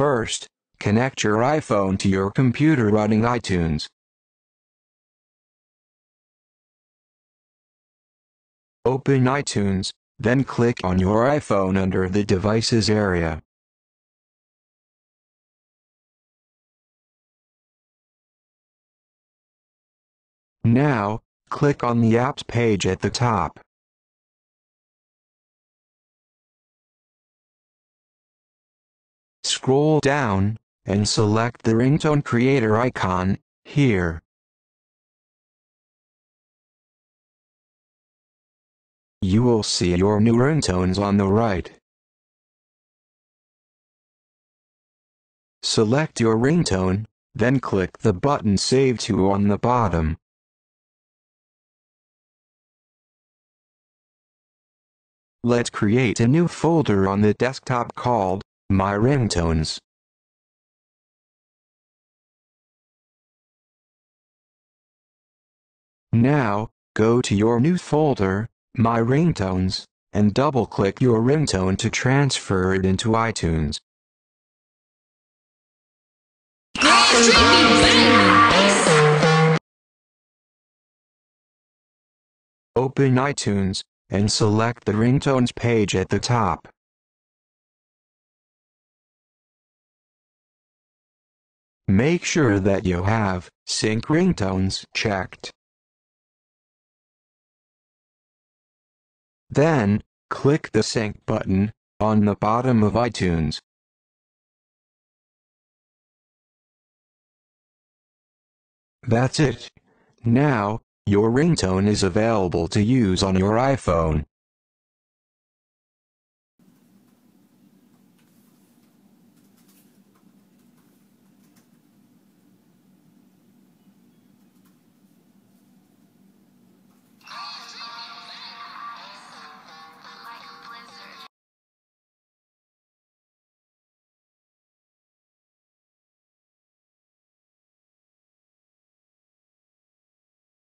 First, connect your iPhone to your computer running iTunes. Open iTunes, then click on your iPhone under the Devices area. Now, click on the Apps page at the top. Scroll down, and select the Ringtone Creator icon, here. You will see your new ringtones on the right. Select your ringtone, then click the button Save To on the bottom. Let's create a new folder on the desktop called My Ringtones. Now, go to your new folder, My Ringtones, and double-click your ringtone to transfer it into iTunes. Open iTunes, and select the Ringtones page at the top. Make sure that you have Sync Ringtones checked. Then, click the Sync button on the bottom of iTunes. That's it. Now, your ringtone is available to use on your iPhone.